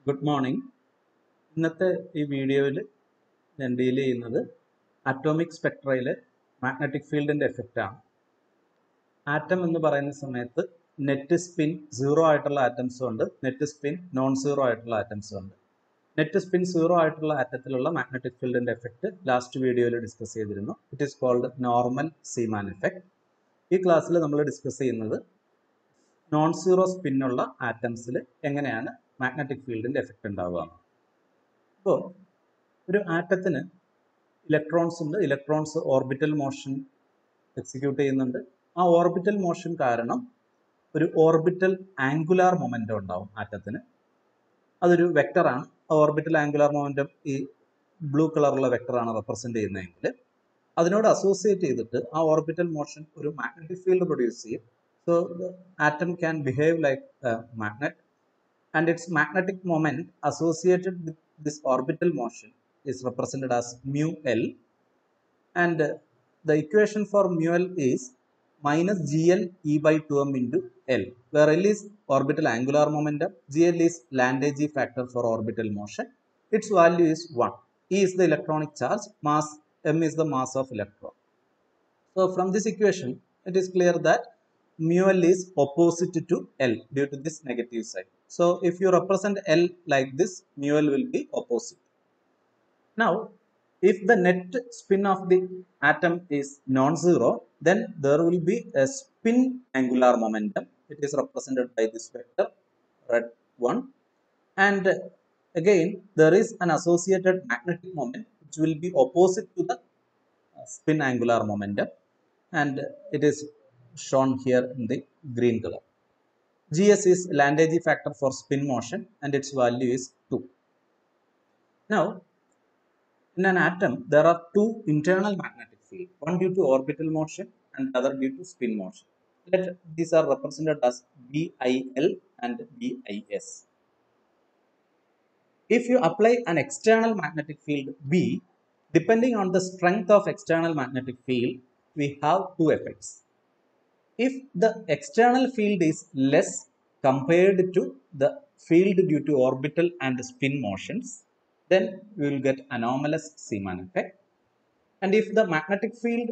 Good morning. ഇന്നത്തെ ഈ വീഡിയോയിൽ ഞാൻ ഡീൽ ചെയ്യുന്നത് അറ്റോമിക് സ്പെക്ട്രയിലെ മാഗ്നറ്റിക് ഫീൽഡിൻ്റെ എഫക്റ്റാണ്. ആറ്റം എന്ന് പറയുന്ന സമയത്ത് നെറ്റ് സ്പിൻ സീറോ ആയിട്ടുള്ള ആറ്റംസും ഉണ്ട്, നെറ്റ് സ്പിൻ നോൺ സീറോ ആയിട്ടുള്ള ആറ്റംസും ഉണ്ട്. നെറ്റ് സ്പിൻ സീറോ ആയിട്ടുള്ള ആറ്റത്തിലുള്ള മാഗ്നറ്റിക് ഫീൽഡിൻ്റെ എഫക്റ്റ് ലാസ്റ്റ് വീഡിയോയിൽ ഡിസ്കസ് ചെയ്തിരുന്നു. It is called normal Zeeman effect. ഈ ക്ലാസ്സിൽ നമ്മൾ ഡിസ്കസ് ചെയ്യുന്നത് നോൺ സീറോ സ്പിന്നുള്ള ആറ്റംസിൽ എങ്ങനെയാണ് മാഗ്നറ്റിക് ഫീൽഡിൻ്റെ എഫക്റ്റ് ഉണ്ടാവുക. ഇപ്പോൾ ഒരു ആറ്റത്തിന് ഇലക്ട്രോൺസ് ഉണ്ട്. ഇലക്ട്രോൺസ് ഓർബിറ്റൽ മോഷൻ എക്സിക്യൂട്ട് ചെയ്യുന്നുണ്ട്. ആ ഓർബിറ്റൽ മോഷൻ കാരണം ഒരു ഓർബിറ്റൽ ആംഗുലാർ മൊമെന്റം ഉണ്ടാവും ആറ്റത്തിന്. അതൊരു വെക്ടറാണ്. ഓർബിറ്റൽ ആംഗുലാർ മൊമെന്റം ഈ ബ്ലൂ കളറുള്ള വെക്ടറാണ് റെപ്രസെന്റ് ചെയ്യുന്നതെങ്കിൽ അതിനോട് അസോസിയേറ്റ് ചെയ്തിട്ട് ആ ഓർബിറ്റൽ മോഷൻ ഒരു മാഗ്നറ്റിക് ഫീൽഡ് പ്രൊഡ്യൂസ് ചെയ്യും. So atom can behave like magnet and its magnetic moment associated with this orbital motion is represented as mu L, and the equation for mu L is minus GL E by 2m into L, where L is orbital angular momentum, GL is Landé factor for orbital motion. Its value is 1. E is the electronic charge, mass m is the mass of electron. So from this equation it is clear that mu L is opposite to L due to this negative sign. So if you represent L like this, mu L will be opposite. Now if the net spin of the atom is non-zero, then there will be a spin angular momentum. It is represented by this vector red 1, and again there is an associated magnetic moment which will be opposite to the spin angular momentum, and it is shown here in the green color. GS is Landé factor for spin motion, and its value is 2. Now in an atom there are two internal magnetic fields, one due to orbital motion and other due to spin motion. These are represented as BIL and BIS. If you apply an external magnetic field B, depending on the strength of external magnetic field, we have two effects. If the external field is less compared to the field due to orbital and spin motions, then we will get anomalous Zeeman effect. And if the magnetic field,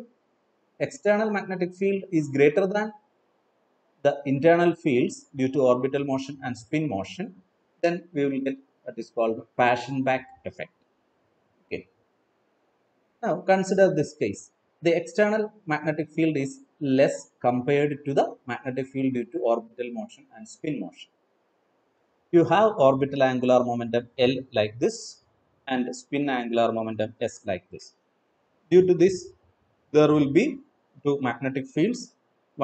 external magnetic field, is greater than the internal fields due to orbital motion and spin motion, then we will get what is called Paschen-Bach effect. Okay. Now consider this case. The external magnetic field is less compared to the magnetic field due to orbital motion and spin motion. You have orbital angular momentum L like this and spin angular momentum S like this. Due to this, there will be two magnetic fields,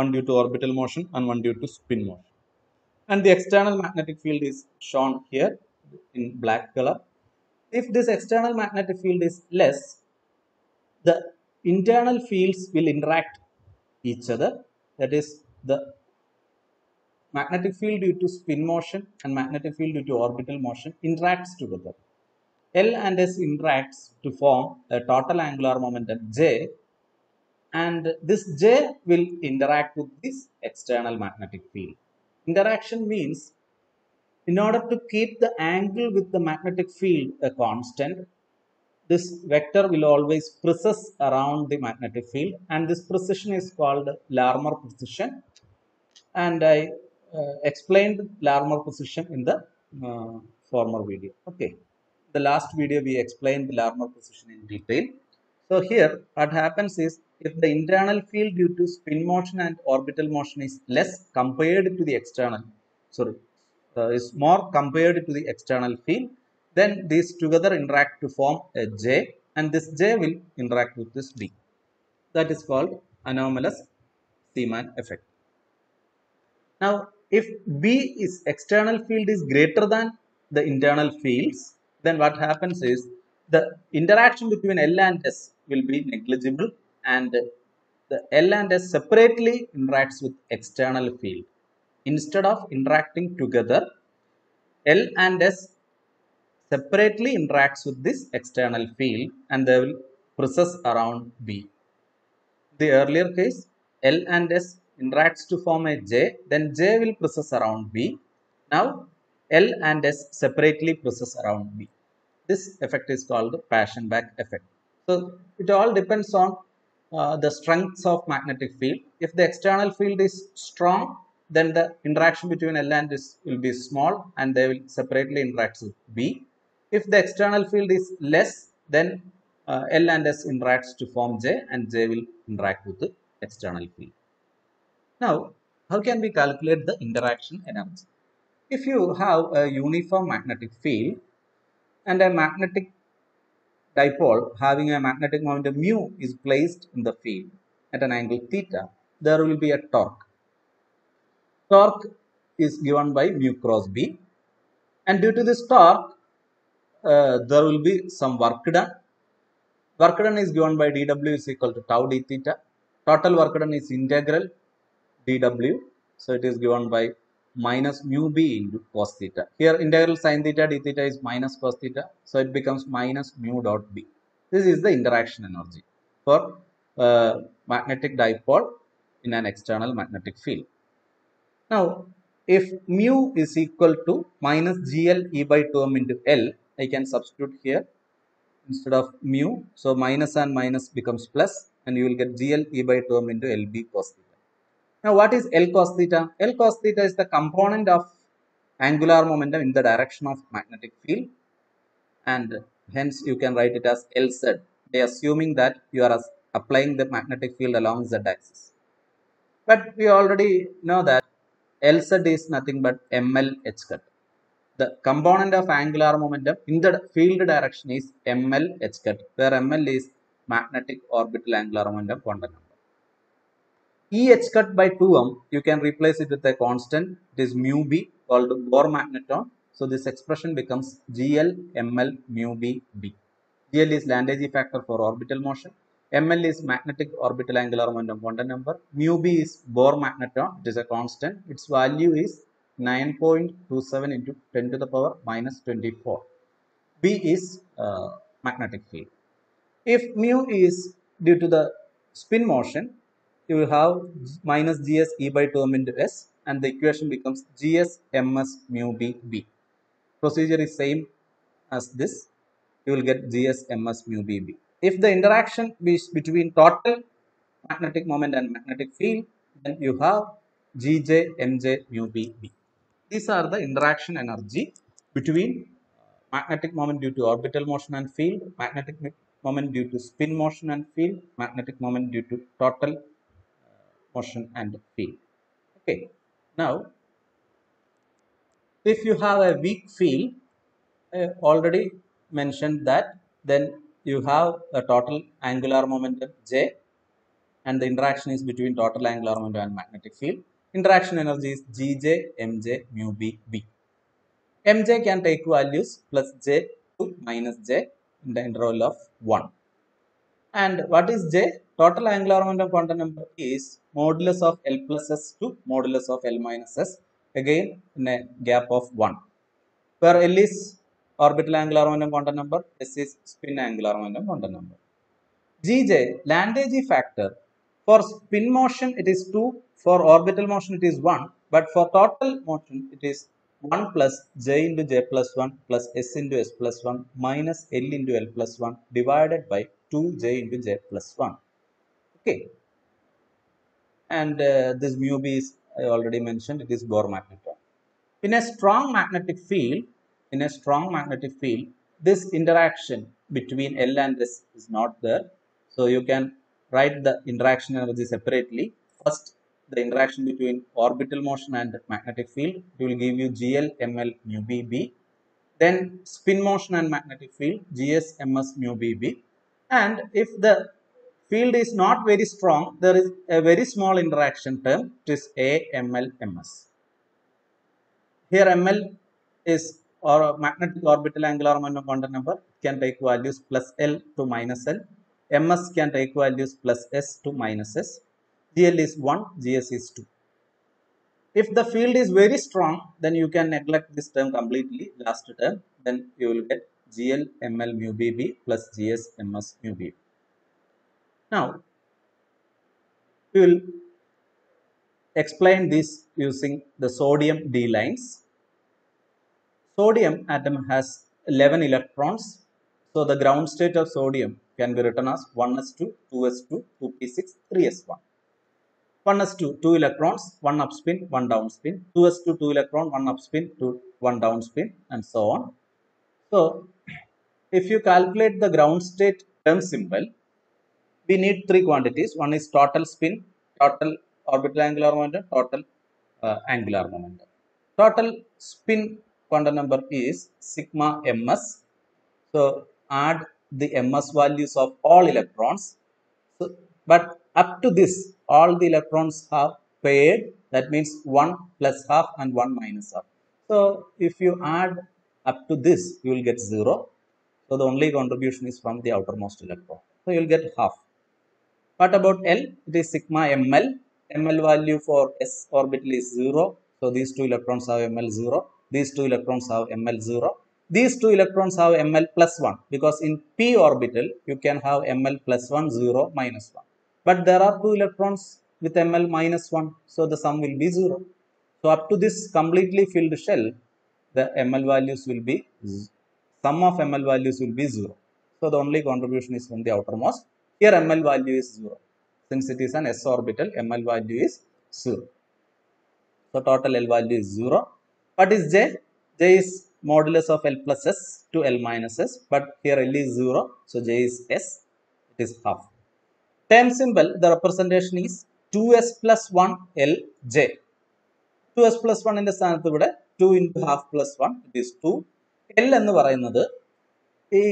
one due to orbital motion and one due to spin motion. And the external magnetic field is shown here in black color. If this external magnetic field is less, the internal fields will interact each other. That is, the magnetic field due to spin motion and magnetic field due to orbital motion interacts together. L and S interacts to form a total angular momentum J, and this J will interact with this external magnetic field. Interaction means, in order to keep the angle with the magnetic field a constant, this vector will always precess around the magnetic field, and this precession is called Larmor precession, and I explained Larmor precession in the former video. Okay, the last video we explained the Larmor precession in detail. So here what happens is, if the internal field due to spin motion and orbital motion is less compared to the external, is more compared to the external field, then these together interact to form a J, and this J will interact with this B. That is called anomalous Zeeman effect. Now if B is external field is greater than the internal fields, then what happens is, the interaction between L and S will be negligible, and the L and S separately interacts with external field. Instead of interacting together, L and S separately interacts with this external field, and they will precess around B. The earlier case, L and S interacts to form a J, then J will precess around B. Now L and S separately process around B. This effect is called the Paschen-Bach effect. So it all depends on the strengths of magnetic field. If the external field is strong, then the interaction between L and S will be small and they will separately interact with B. If the external field is less, then L and S interacts to form J and J will interact with the external field. Now, how can we calculate the interaction energy? If you have a uniform magnetic field and a magnetic dipole having a magnetic moment mu is placed in the field at an angle theta, there will be a torque. Torque is given by mu cross B, and due to this torque, there will be some work done. Work done is given by dW is equal to tau d theta. Total work done is integral dW, so it is given by minus mu b into cos theta. Here integral sin theta d theta is minus cos theta, so it becomes minus mu dot b. This is the interaction energy for magnetic dipole in an external magnetic field. Now, if mu is equal to minus gl e by 2m into L, I can substitute here instead of mu. So minus and minus becomes plus, and you will get gl e by 2m into Lb cos theta. Now, what is L cos theta? L cos theta is the component of angular momentum in the direction of magnetic field, and hence you can write it as Lz by assuming that you are applying the magnetic field along z axis. But we already know that Lz is nothing but ml h cut. The component of angular momentum in the field direction is ml h cut, where ml is magnetic orbital angular momentum quantum number. E h cut by 2m, you can replace it with a constant. It is mu b called Bohr magneton. So this expression becomes GL ml mu b b. GL is Landesi factor for orbital motion. ML is magnetic orbital angular momentum quantum number. Mu b is Bohr magneton. It is a constant. Its value is 9.27 into 10 to the power minus 24. B is magnetic field. If mu is due to the spin motion, you will have minus gs e by 2m into s, and the equation becomes gs ms mu b b. Procedure is same as this. You will get gs ms mu b b. If the interaction is between total magnetic moment and magnetic field, then you have gj mj mu b b. These are the interaction energy between magnetic moment due to orbital motion and field, magnetic moment due to spin motion and field, magnetic moment due to total motion and field. Okay. Now, if you have a weak field, I already mentioned that, then you have a total angular momentum J, and the interaction is between total angular momentum and magnetic field. Interaction energy is Gj Mj mu b b. Mj can take values plus J to minus J in the interval of 1. And what is J? Total angular momentum quantum number is modulus of L plus S to modulus of L minus S, again in a gap of 1. Where L is orbital angular momentum quantum number, S is spin angular momentum quantum number. Gj, Landesi factor. For spin motion it is 2, for orbital motion it is 1, but for total motion it is 1 plus j into j plus 1 plus s into s plus 1 minus l into l plus 1 divided by 2j into j plus 1. Okay. And this mu b is, I already mentioned, it is Bohr magneton. In a strong magnetic field, this interaction between L and S is not there. So you can write the interaction energy separately. First, the interaction between orbital motion and magnetic field, it will give you GL ML mu B B. Then spin motion and magnetic field, GS MS mu B B. And if the field is not very strong, there is a very small interaction term, it is AML MS. Here ML is or magnetic orbital angular momentum quantum number, can take values plus L to minus L. MS can take values plus S to minus S. GL is 1, GS is 2. If the field is very strong, then you can neglect this term completely, last term. Then you will get GL ML mu BB plus GS MS mu BB. Now, we will explain this using the sodium D lines. Sodium atom has 11 electrons. So the ground state of sodium can be written as 1s2, 2s2, 2p6, 3s1. 1s2, 2 electrons, 1 upspin, 1 downspin. 2s2, 2 electron, 1 upspin, 1 downspin, and so on. So if you calculate the ground state term symbol, we need three quantities. One is total spin, total orbital angular momentum, total angular momentum. Total spin quantum number is sigma ms. So add the ms values of all electrons. So, but up to this, all the electrons have paired. That means 1 plus half and 1 minus half. So if you add up to this, you will get 0. So the only contribution is from the outermost electron. So you will get half. What about L? It is sigma ml. Ml value for s orbital is 0. So these two electrons have ml 0. These two electrons have ml 0. These two electrons have ml plus 1, because in p orbital you can have ml plus 1, 0, minus 1. But there are two electrons with ml minus 1. So the sum will be 0. So up to this completely filled shell, the ml values will be, sum of ml values will be 0. So the only contribution is from the outermost. Here ml value is 0. Since it is an s orbital, ml value is 0. So total L value is 0. What is J? J is modulus of L plus S to L minus S. But here L is 0. So J is S. It is half. Term symbol, the representation is 2s plus 1 L J. 2s plus 1 in the സ്ഥാനത്ത് ഇവിടെ 2 into half plus 1, it is 2. L എന്ന് പറയുന്നത് ഈ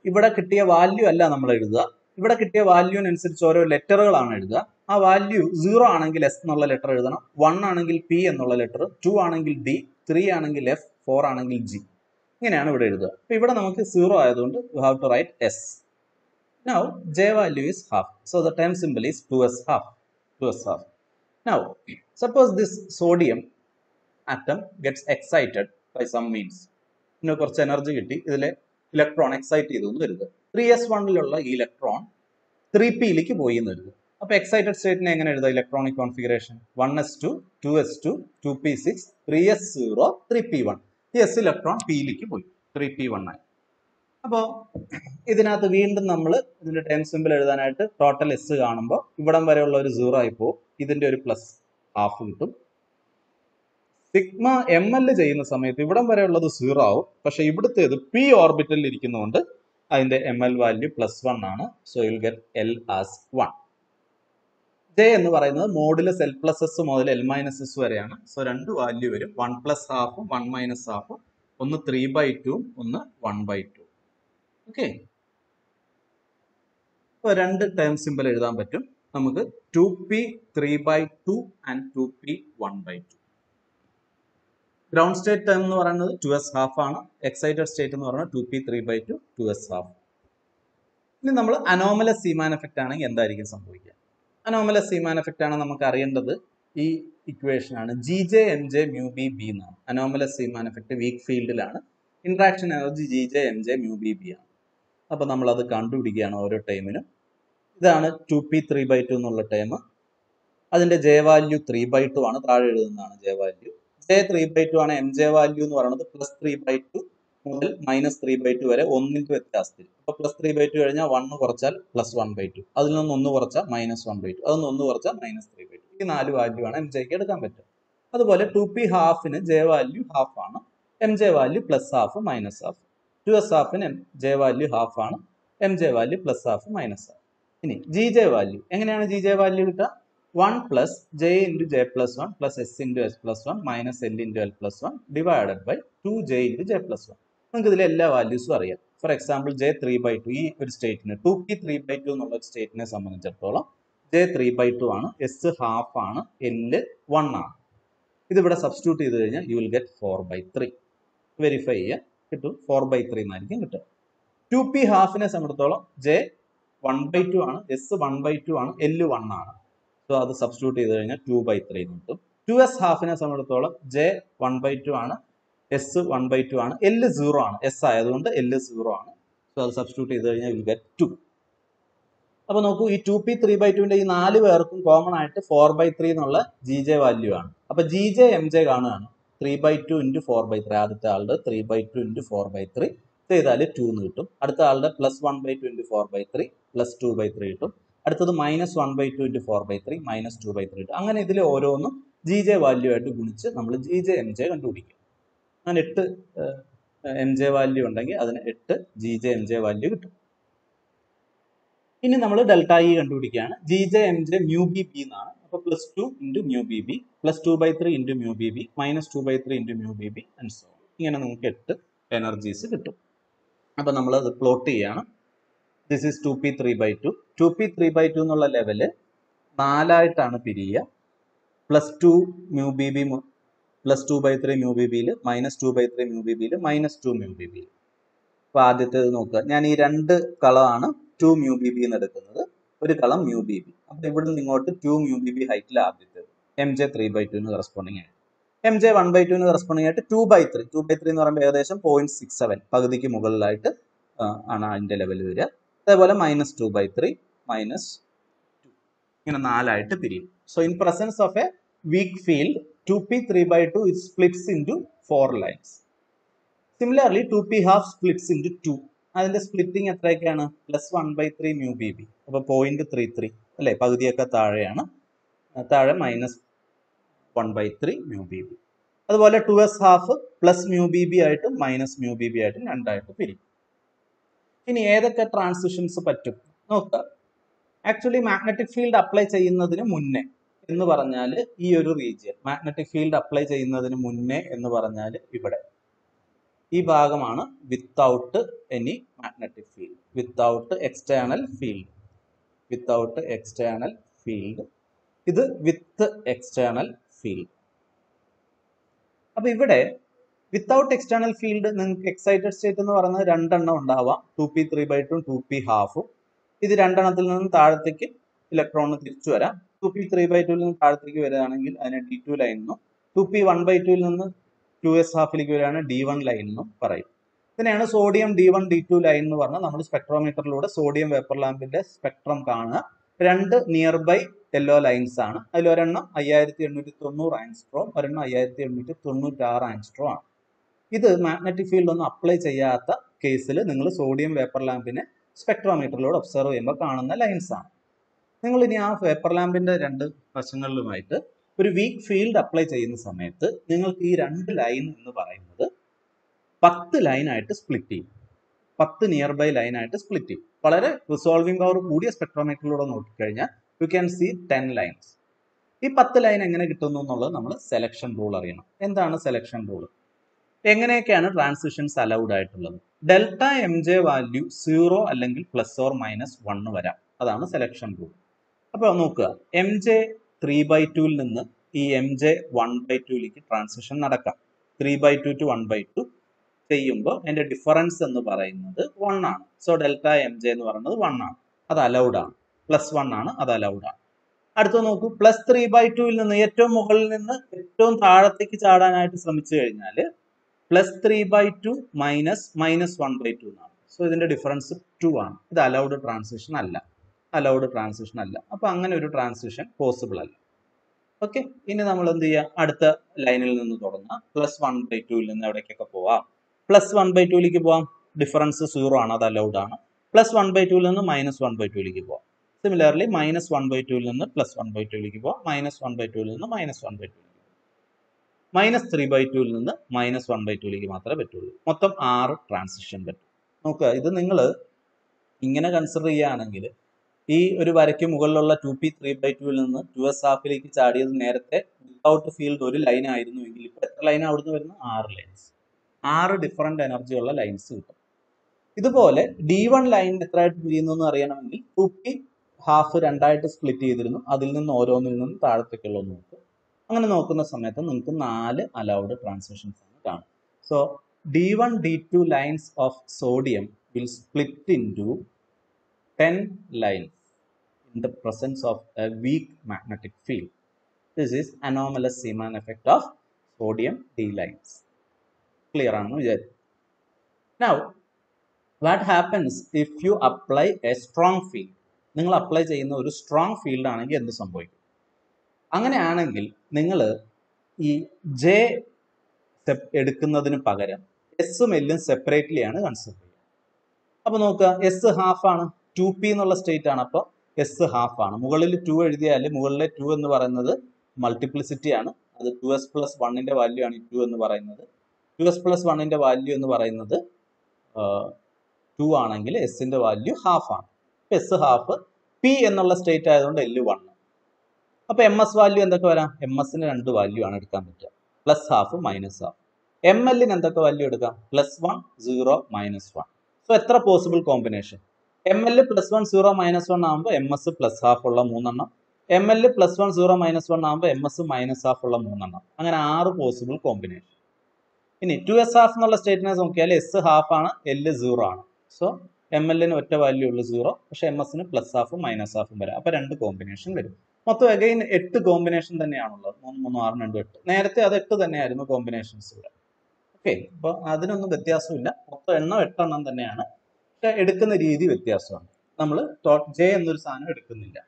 ഇവിടെ കിട്ടിയ value അല്ല നമ്മൾ എഴുതുക. ഇവിടെ കിട്ടിയ വാല്യൂവിനനുസരിച്ച് ഓരോ ലെറ്ററുകളാണ് എഴുതുക. ആ വാല്യൂ 0 ആണെങ്കിൽ എസ് എന്നുള്ള ലെറ്റർ എഴുതണം, 1 ആണെങ്കിൽ പി എന്നുള്ള ലെറ്റർ, 2 ആണെങ്കിൽ ഡി, 3 ആണെങ്കിൽ എഫ്, 4 ആണെങ്കിൽ ജി. ഇങ്ങനെയാണ് ഇവിടെ എഴുതുക. അപ്പൊ ഇവിടെ നമുക്ക് 0 ആയതുകൊണ്ട് you have to write S. Now J value is half. So the term symbol is 2s half. 2s half. Now suppose this sodium atom gets excited by some means. ഇതിന് കുറച്ച് എനർജി കിട്ടി, ഇതിലെ ഇലക്ട്രോൺ എക്സൈറ്റ് ചെയ്തു എന്ന് കരുതുക. 3s1ലുള്ള ഈ electron 3pയിലേക്ക് പോയി എന്ന് കരുതുക. അപ്പൊ എക്സൈറ്റഡ് സ്റ്റേറ്റിനെ എങ്ങനെ എഴുതാം? Electronic configuration 1s2, 2s2, 2p6, 3s0, 3p1. ഈ എസ് ഇലക്ട്രോൺ പിയിലേക്ക് പോയി, 3p1 ആയി. അപ്പോൾ ഇതിനകത്ത് വീണ്ടും നമ്മൾ ഇതിന്റെ ടേം സിമ്പിൾ എഴുതാനായിട്ട് ടോട്ടൽ എസ് കാണുമ്പോൾ ഇവിടം വരെയുള്ള ഒരു 0 ആയി പോകും. ഇതിന്റെ ഒരു പ്ലസ് ഹാഫ് കിട്ടും. സിഗ്മ എം എൽ ചെയ്യുന്ന സമയത്ത് ഇവിടം വരെ ഉള്ളത് 0 ആവും. പക്ഷെ ഇവിടുത്തേത് പി ഓർബിറ്റലിൽ ഇരിക്കുന്നതുകൊണ്ട് അതിന്റെ എം എൽ വാല്യൂ പ്ലസ് 1 ആണ്. So you'll get L as 1. J എന്ന് പറയുന്നത് മോഡുലസ് എൽ പ്ലസ് എസ് മുതൽ എൽ മൈനസ് എസ് വരെയാണ്. സോ രണ്ട് വാല്യൂ വരും, 1 പ്ലസ് ഹാഫും 1 മൈനസ് ഹാഫും. ഒന്ന് 3/2, ഒന്ന് 1/2. ഓക്കെ, ഇപ്പൊ രണ്ട് ടേം സിമ്പിൾ എഴുതാൻ പറ്റും നമുക്ക്. 2p 3/2 and 2p 1/2. Ground state term എന്ന് പറയുന്നത് 2s ഹാഫ് ആണ്. എക്സൈറ്റഡ് സ്റ്റേറ്റ് എന്ന് പറയുന്നത് 2p 3/2, 2s ഹാഫ്. ഇനി നമ്മൾ അനോമലസ് സീമാൻ എഫക്റ്റ് ആണെങ്കിൽ എന്തായിരിക്കും സംഭവിക്കുക? അനോമലസ് സീമാൻ എഫക്റ്റ് ആണ് നമുക്ക് അറിയേണ്ടത്. ഈ ഇക്വേഷൻ ആണ് GJ MJ mu B B എന്നാണ്. അനോമലസ് സീമാൻ എഫക്റ്റ് വീക്ക് ഫീൽഡിലാണ്. Interaction energy GJ MJ mu B B ആണ്. അപ്പൊ നമ്മൾ അത് കണ്ടുപിടിക്കുകയാണ് ഓരോ ടൈമിനും. ഇതാണ് 2p 3/2 എന്നുള്ള ടൈം. അതിന്റെ ജെ വാല്യൂ 3/2 ആണ്, താഴെ എഴുതുന്നതാണ് ജെ വാല്യൂ. ജെ 3/2 ആണ്. എം ജെ വാല്യൂ എന്ന് പറയുന്നത് പ്ലസ് 3/2 മുതൽ മൈനസ് 3/2 വരെ ഒന്നിന്റെ വ്യത്യാസത്തിൽ. അപ്പൊ പ്ലസ് 3/2 കഴിഞ്ഞാൽ 1 കുറച്ചാൽ പ്ലസ് 1/2, അതിൽ നിന്ന് 1 കുറച്ചാൽ മൈനസ് 1/2, അതിൽ നിന്ന് 1 കുറച്ചാൽ മൈനസ് 3/2. ഈ 4 വാല്യൂ ആണ് എം ജെക്ക് എടുക്കാൻ പറ്റും. അതുപോലെ 2p ഹാഫിന് ജെ വാല്യൂ ഹാഫ് ആണ്, M J value plus half minus half. 2s ഹാഫിന് ജെ വാല്യൂ ഹാഫ് ആണ്, M J value plus half minus half. ഇനി ജി ജെ വാല്യൂ എങ്ങനെയാണ്? ജി ജെ വാല്യൂ കിട്ടുക 1 plus J into J plus 1 plus S into S plus 1 minus L into L plus 1 divided by 2j into J plus 1. നമുക്ക് ഇതിലെ എല്ലാ വാല്യൂസും അറിയാം. For example J 3/2 ഈ ഒരു സ്റ്റേറ്റിന് 2p 3/2 എന്നുള്ള ഒരു സ്റ്റേറ്റിനെ സംബന്ധിച്ചിടത്തോളം ജെ 3/2 ആണ്, എസ് ഹാഫ് ആണ്, എൽ 1 ആണ്. ഇതിവിടെ സബ്സ്റ്റിറ്റ്യൂട്ട് ചെയ്ത് കഴിഞ്ഞാൽ യു വിൽ ഗെറ്റ് 4/3. വെരിഫൈ ചെയ്യുക, കിട്ടും 4/3 എന്നായിരിക്കും കിട്ടുക. 2p ഹാഫിനെ സംബന്ധിച്ചിടത്തോളം ജെ 1/2 ആണ്, എസ് 1/2 ആണ്, എൽ 1 ആണ്. സോ അത് സബ്സ്റ്റിറ്റ്യൂട്ട് ചെയ്ത് കഴിഞ്ഞാൽ 2/3 കിട്ടും. 2s ഹാഫിനെ സംബന്ധിച്ചിടത്തോളം ജെ 1/2 ആണ്, എസ് 1/2 ആണ്, എൽ 0 ആണ്. എസ് ആയതുകൊണ്ട് എൽ 0 ആണ്. സോ അത് സബ്സ്റ്റിറ്റ്യൂട്ട് ചെയ്ത് കഴിഞ്ഞാൽ വിൽ ഗെറ്റ് 2. അപ്പൊ നോക്കൂ, ഈ 2p 3/2ന്റെ ഈ 4 പേർക്കും കോമൺ ആയിട്ട് 4/3 എന്നുള്ള GJ വാല്യൂ ആണ്. അപ്പൊ GJ MJ കാണുകയാണ്. 3/2 into 4/3. ആദ്യത്തെ ആളുടെ 3/2 into 4/3 ചെയ്താൽ 2 എന്ന് കിട്ടും. അടുത്ത ആളുടെ +1/2 into 4/3 +2/3 കിട്ടും. അടുത്തത് -1/2 into 4/3 -2/3 കിട്ടും. അങ്ങനെ ഇതിൽ ഓരോന്നും GJ വാല്യൂ ആയിട്ട് ഗുണിച്ച് നമ്മൾ GJ MJ കണ്ടുപിടിക്കും. അങ്ങനെ 8 MJ വാല്യൂ ഉണ്ടെങ്കിൽ അതിന് 8 GJ MJ വാല്യൂ കിട്ടും. ഇനി നമ്മൾ ഡെൽറ്റ ഇ കണ്ടുപിടിക്കുകയാണ്. GJ MJ mu BB എന്നാണ്. അപ്പോൾ +2 into mu BB +2/3 into mu BB -2/3 into mu BB and so on. ഇങ്ങനെ നമുക്ക് 8 എനർജീസ് കിട്ടും. അപ്പോൾ നമ്മൾ അത് പ്ലോട്ട് ചെയ്യാണ്. This is 2p3/2. 2p3/2 എന്നുള്ള ലെവല് 4ആയിട്ടാണ് പിരിയുക. +2 mu BB +2/3 mu BBയിൽ -2/3 mu BBയിൽ -2 mu BBയിൽ. അപ്പോൾ ആദ്യത്തേത് നോക്കുക. ഞാൻ ഈ 2 കളമാണ് 2 mu BB എന്ന് എടുക്കുന്നത്, ഒരു കളം mu BB. അപ്പോൾ ഇവിടെ നിന്ന് ഇങ്ങോട്ട് 2 mu BB ഹൈറ്റിൽ ആദ്യത്തേത് MJ 3/2 കറസ്പോണ്ടിങ് ആയിട്ട്, MJ 1/2 കറസ്പോണ്ടിങ് ആയിട്ട് 2/3 എന്ന് പറയുമ്പോൾ ഏകദേശം 0.67 പകുതിക്ക് മുകളിലായിട്ട് ആണ് അതിൻ്റെ ലെവൽ വരിക. അതേപോലെ -2/3 -2 ഇങ്ങനെ 4ആയിട്ട് പിരിയും. So in presence of a weak field 2p3/2 it splits into 4 lines. Similarly 2p½ splits into 2. അതിന്റെ സ്പ്ലിറ്റിംഗ് എത്രയൊക്കെയാണ്? +1/3 mu BB. അപ്പോൾ 0.33 അല്ലേ, പകുതിയൊക്കെ താഴെയാണ്, താഴെ -1/3 mu BB. അതുപോലെ 2s½ പ്ലസ് mu BB ആയിട്ടും മൈനസ് mu BB ആയിട്ടും രണ്ടായിട്ട് പിരിക്കും. ഇനി ഏതൊക്കെ ട്രാൻസിഷൻസ് പറ്റും നോക്കുക. ആക്ച്വലി മാഗ്നറ്റിക് ഫീൽഡ് അപ്ലൈ ചെയ്യുന്നതിന് മുന്നേ എന്ന് പറഞ്ഞാൽ ഈ ഒരു റീജിയൻ, മാഗ്നറ്റിക് ഫീൽഡ് അപ്ലൈ ചെയ്യുന്നതിന് മുന്നേ എന്ന് പറഞ്ഞാൽ ഇവിടെ ഈ ഭാഗമാണ് without any magnetic field, without external field, without external field. ഇത് വിത്ത് എക്സ്റ്റേണൽ ഫീൽഡ്. അപ്പൊ ഇവിടെ വിത്തൗട്ട് എക്സ്റ്റേണൽ ഫീൽഡ് നിങ്ങൾക്ക് എക്സൈറ്റഡ് സ്റ്റേറ്റ് എന്ന് പറയുന്നത് 2 എണ്ണം ഉണ്ടാവാം, 2p3/2 2p½ ഇത് 2 എണ്ണത്തിൽ നിന്നും താഴത്തേക്ക് ഇലക്ട്രോണിന് തിരിച്ചു വരാം. 2p3/2 നിന്ന് താഴത്തേക്ക് വരികയാണെങ്കിൽ അതിനെ D2 ലൈൻ എന്നും 2p1/2 നിന്ന് 2s½ വരികയാണ് D1 ലൈൻ എന്നും പറയും. ഇതിനെയാണ് സോഡിയം D1 D2 ലൈൻ എന്ന് പറഞ്ഞാൽ നമ്മൾ സ്പെക്ട്രോമീറ്ററിലൂടെ സോഡിയം വേപ്പർ ലാമ്പിന്റെ സ്പെക്ട്രം കാണുക. 2 നിയർ ബൈ യെല്ലോ ലൈൻസ് ആണ്. അതിൽ ഒരെണ്ണം 5890 ആങ്സ്ട്രോം, ഒരെണ്ണം 5896 ആങ്സ്ട്രോം ആണ്. ഇത് മാഗ്നറ്റിക് ഫീൽഡ് ഒന്നും അപ്ലൈ ചെയ്യാത്ത കേസിൽ നിങ്ങൾ സോഡിയം വേപ്പർ ലാമ്പിനെ സ്പെക്ട്രോമീറ്ററിലൂടെ ഒബ്സർവ് ചെയ്യുമ്പോൾ കാണുന്ന ലൈൻസ് ആണ്. നിങ്ങൾ ഇനി ആ വേപ്പർ ലാമ്പിന്റെ 2 വശങ്ങളിലുമായിട്ട് ഒരു വീക്ക് ഫീൽഡ് അപ്ലൈ ചെയ്യുന്ന സമയത്ത് നിങ്ങൾക്ക് ഈ 2 ലൈൻ എന്ന് പറയുന്നത് 10 ലൈനായിട്ട് സ്പ്ലിറ്റ് ചെയ്യും, 10 നിയർ ബൈ ലൈനായിട്ട് സ്പ്ലിറ്റ് ചെയ്യും. വളരെ റിസോൾവിംഗ് പവർ കൂടിയ സ്പെക്ട്രോമീറ്ററിലൂടെ നോക്കിക്കഴിഞ്ഞാൽ യു ക്യാൻ സീ 10 ലൈൻസ്. ഈ 10 ലൈൻ എങ്ങനെ കിട്ടുന്നു എന്നുള്ളത് നമ്മൾ സെലക്ഷൻ റൂൾ അറിയണം. എന്താണ് സെലക്ഷൻ റൂൾ? എങ്ങനെയൊക്കെയാണ് ട്രാൻസിഷൻസ് അലൗഡ് ആയിട്ടുള്ളത്? ഡെൽറ്റ MJ വാല്യൂ 0 അല്ലെങ്കിൽ +or-1 വരാം. അതാണ് സെലക്ഷൻ റൂൾ. അപ്പോൾ നോക്കുക, MJ 3/2 നിന്ന് ഈ MJ 1/2 ട്രാൻസിഷൻ നടക്കാം. 3/2 to 1/2 ചെയ്യുമ്പോൾ അതിന്റെ ഡിഫറൻസ് എന്ന് പറയുന്നത് 1 ആണ്. സോ ഡെൽറ്റ MJ എന്ന് പറയുന്നത് 1 ആണ്, അത് അലൗഡ് ആണ്. +1 ആണ്, അത് അലൗഡ് ആണ്. അടുത്ത നോക്കൂ, +3/2 നിന്ന് ഏറ്റവും മുകളിൽ നിന്ന് ഏറ്റവും താഴത്തേക്ക് ചാടാനായിട്ട് ശ്രമിച്ചു കഴിഞ്ഞാൽ +3/2 -1/2 എന്നാണ്. സോ ഇതിന്റെ ഡിഫറൻസ് 2 ആണ്. ഇത് അലൗഡ് ട്രാൻസിഷൻ അല്ല, അലൗഡ് ട്രാൻസിഷൻ അല്ല. അപ്പൊ അങ്ങനെ ഒരു ട്രാൻസിഷൻ പോസിബിൾ അല്ല. ഓക്കെ, ഇനി നമ്മൾ എന്ത് ചെയ്യുക? അടുത്ത ലൈനിൽ നിന്ന് തുടങ്ങാം. +1/2 നിന്ന് എവിടേക്കൊക്കെ പോവാം? +1/2 പോവാം, ഡിഫറൻസ് 0 ആണ്, അത് അലൗഡ് ആണ്. +1/2 നിന്ന് -1/2 പോവാം. സിമിലർലി -1/2 നിന്ന് +1/2 പോവാം, -1/2 നിന്ന് -1/2, -3/2 നിന്ന് -1/2 മാത്രമേ പറ്റുള്ളൂ. മൊത്തം 6 ട്രാൻസിഷൻ പറ്റും. നോക്കുക, ഇത് നിങ്ങൾ ഇങ്ങനെ കൺസിഡർ ചെയ്യുകയാണെങ്കിൽ ഈ ഒരു വരയ്ക്ക് മുകളിലുള്ള 2p3/2 നിന്ന് 2s½ ചാടിയത് നേരത്തെ വിത്തൗട്ട് ഫീൽഡ് ഒരു ലൈൻ ആയിരുന്നുവെങ്കിൽ ഇപ്പോൾ എത്ര ലൈൻ അവിടുന്ന് വരുന്നു? 6 ലൈൻസ്, 6 ഡിഫറെന്റ് എനർജി ഉള്ള ലൈൻസ് കിട്ടും. ഇതുപോലെ D1 ലൈൻ എത്രയായിട്ട് പിരിയുന്നു എന്ന് അറിയണമെങ്കിൽ 2p½ രണ്ടായിട്ട് സ്പ്ലിറ്റ് ചെയ്തിരുന്നു, അതിൽ നിന്ന് ഓരോന്നിൽ നിന്നും താഴത്തേക്കുള്ള നോക്കും. അങ്ങനെ നോക്കുന്ന സമയത്ത് നിങ്ങൾക്ക് 4 അലൗഡ് ട്രാൻസിഷൻസ് ആണ് കാണും. So D1 D2 lines of sodium will split into 10 lines in the presence of a weak magnetic field. This is anomalous Zeeman effect of sodium D lines. Clear ആണെന്ന് വിചാരിക്കും. Now, what happens if you apply a strong field? നിങ്ങൾ apply ചെയ്യുന്ന ഒരു strong field ആണെങ്കിൽ എന്ത് സംഭവിക്കും? അങ്ങനെയാണെങ്കിൽ നിങ്ങൾ ഈ J എടുക്കുന്നതിന് പകരം എസും എല്ലും സെപ്പറേറ്റ്ലി ആണ് കൺസിഡർ ചെയ്യുക. അപ്പൊ നോക്കുക, എസ് ഹാഫ് ആണ്, 2p എന്നുള്ള സ്റ്റേറ്റ് ആണ്. അപ്പോൾ എസ് ഹാഫ് ആണ്. മുകളിൽ 2 എഴുതിയാൽ മുകളിലെ 2 എന്ന് പറയുന്നത് മൾട്ടിപ്ലിസിറ്റി ആണ്. അത് 2s പ്ലസ് 1ന്റെ വാല്യൂ ആണ് 2 എന്ന് പറയുന്നത്. 2s പ്ലസ് 1ന്റെ വാല്യൂ എന്ന് പറയുന്നത് 2 ആണെങ്കിൽ എസിന്റെ വാല്യൂ ഹാഫ് ആണ്. എസ് ഹാഫ്, പി എന്നുള്ള സ്റ്റേറ്റ് ആയതുകൊണ്ട് എൽ 1. അപ്പൊ എം എസ് വാല്യൂ എന്തൊക്കെ വരാം? എം എസിന് 2 വാല്യൂ ആണ് എടുക്കാൻ പറ്റുക, plus half minus half. M എല്ലിന് എന്തൊക്കെ വാല്യൂ എടുക്കാം? Plus 1 0 minus 1. സോ എത്ര possible combination? M L plus 1 0 minus 1 ആകുമ്പോൾ എം എസ് പ്ലസ് ഹാഫ് ഉള്ള 3 എം എൽ പ്ലസ് 1 0 മൈനസ് 1 ആകുമ്പോൾ എം എസ് മൈനസ് ഹാഫ് ഉള്ള 3 അങ്ങനെ 6 പോസിബിൾ കോമ്പിനേഷൻ. ഇനി 2s ഹാഫ് എന്നുള്ള സ്റ്റേറ്റിനെ നോക്കിയാൽ എസ് ഹാഫ് ആണ്, എൽ 0 ആണ്. സോ എം എല്ലിന് ഒറ്റ വാല്യൂ ഉള്ളു 0, പക്ഷെ എം എസിന് പ്ലസ് ഹാഫും മൈനസ് ഹാഫും വരാം. അപ്പൊ 2 കോമ്പിനേഷൻ വരും. മൊത്തം അഗൈൻ 8 കോമ്പിനേഷൻ തന്നെയാണുള്ളത്. 3 3 6 2 8. നേരത്തെ അത് 8 തന്നെയായിരുന്നു കോമ്പിനേഷൻസ് ഇവിടെ. ഓക്കെ, അപ്പൊ അതിനൊന്നും വ്യത്യാസമില്ല. മൊത്തം എണ്ണം 8 എണ്ണം തന്നെയാണ്, പക്ഷെ എടുക്കുന്ന രീതി വ്യത്യാസമാണ്. നമ്മൾ ജെ എന്നൊരു സാധനം എടുക്കുന്നില്ല.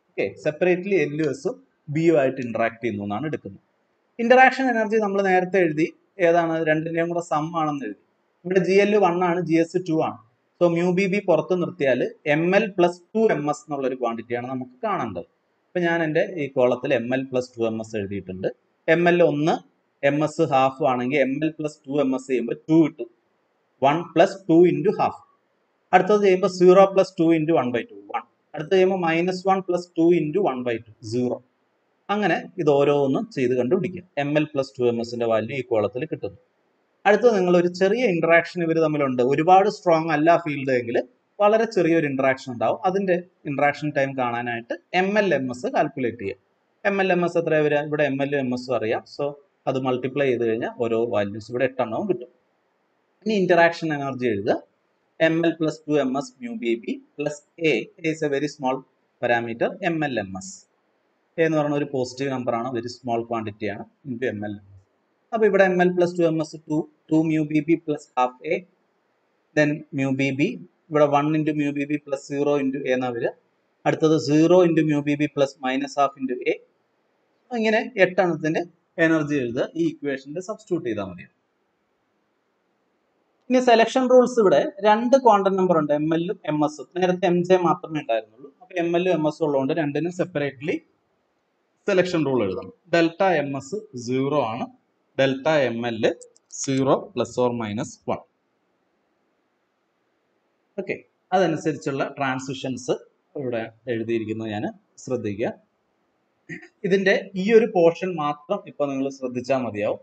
ഓക്കെ, സെപ്പറേറ്റ്ലി എല്ലും എസും ബിയും ആയിട്ട് ഇന്ററാക്ട് ചെയ്യുന്നു എന്നാണ് എടുക്കുന്നത്. ഇന്ററാക്ഷൻ എനർജി നമ്മൾ നേരത്തെ എഴുതി, ഏതാണ്? രണ്ടിന്റെയും കൂടെ സം ആണെന്ന് എഴുതി. ഇവിടെ ജി എൽ 1 ആണ്, ജി എസ് 2 ആണ്. സോ മ്യൂ ബി ബി പുറത്ത് നിർത്തിയാൽ M L plus 2 M S എന്നുള്ളൊരു ക്വാണ്ടിറ്റിയാണ് നമുക്ക് കാണേണ്ടത്. അപ്പൊ ഞാൻ എൻ്റെ ഈ കോളത്തിൽ M L plus 2 M S എഴുതിയിട്ടുണ്ട്. M L 1, M S half ആണെങ്കിൽ M L plus 2 M S ചെയ്യുമ്പോൾ 2 കിട്ടും. 1 പ്ലസ് 2 ഇൻറ്റു ഹാഫ്. അടുത്തത് ചെയ്യുമ്പോൾ 0 പ്ലസ് 2 ഇൻറ്റു 1/2 1. അടുത്തത് ചെയ്യുമ്പോൾ മൈനസ് 1 പ്ലസ് 2 ഇൻറ്റു 1/2 0. അങ്ങനെ ഇത് ഓരോന്നും ചെയ്ത് കണ്ടുപിടിക്കുക. എം എൽ പ്ലസ് 2 എം എസിന്റെ വാല്യൂ ഈ കോളത്തിൽ കിട്ടുന്നു. അടുത്തത് നിങ്ങൾ ഒരു ചെറിയ ഇന്ററാക്ഷൻ ഇവർ തമ്മിലുണ്ട്, ഒരുപാട് സ്ട്രോങ് അല്ല ഫീൽഡ് എങ്കിൽ വളരെ ചെറിയൊരു ഇന്ററാക്ഷൻ ഉണ്ടാവും. അതിന്റെ ഇന്ററാക്ഷൻ ടൈം കാണാനായിട്ട് M L M S calculate ചെയ്യുക. എം എൽ എം എസ് എത്രയാണ് വരിക? ഇവിടെ എം എൽ എം എസും അറിയാം. സോ അത് മൾട്ടിപ്ലൈ ചെയ്ത് കഴിഞ്ഞാൽ ഓരോ വാല്യൂസ് ഇവിടെ 8 എണ്ണവും കിട്ടും. ഇനി ഇന്ററാക്ഷൻ എനർജി എഴുതുക. M L plus 2 M S mu B B plus A is A very small parameter M L M S. A എന്ന് പറയുന്ന ഒരു പോസിറ്റീവ് നമ്പർ ആണ്, വെരി സ്മോൾ ക്വാണ്ടിറ്റി ആണ്, ഇൻറ്റു എം എൽ. അപ്പൊ ഇവിടെ M L plus 2 M S 2 mu B B plus half A, then mu B B ഇവിടെ 1 into mu B B plus 0 into A എന്നാ വരിക. അടുത്തത് 0 into mu B B plus minus half into A. ഇങ്ങനെ 8 എണ്ണത്തിന്റെ energy എഴുതുക. ഈ ഇക്വേഷനിൽ substitute ചെയ്താൽ മതി. ഇനി സെലക്ഷൻ റൂൾസ്. ഇവിടെ 2 ക്വാണ്ടം നമ്പർ ഉണ്ട്, എം എല്ലും എം എസും. നേരത്തെ എം ജെ മാത്രമേ ഉണ്ടായിരുന്നുള്ളൂ. അപ്പൊ എം എല്ലും എം എസും ഉള്ളതുകൊണ്ട് രണ്ടിനും സെപ്പറേറ്റ്ലി സെലക്ഷൻ റൂൾ എഴുതണം. ഡെൽറ്റ എം എസ് 0 ആണ്, delta M L 0 plus or minus 1. Okay, അതനുസരിച്ചുള്ള ട്രാൻസിഷൻസ് ഇവിടെ എഴുതിയിരിക്കുന്നത് ഞാൻ ശ്രദ്ധിക്കുക. ഇതിന്റെ ഈ ഒരു പോർഷൻ മാത്രം ഇപ്പൊ നിങ്ങൾ ശ്രദ്ധിച്ചാൽ മതിയാവും.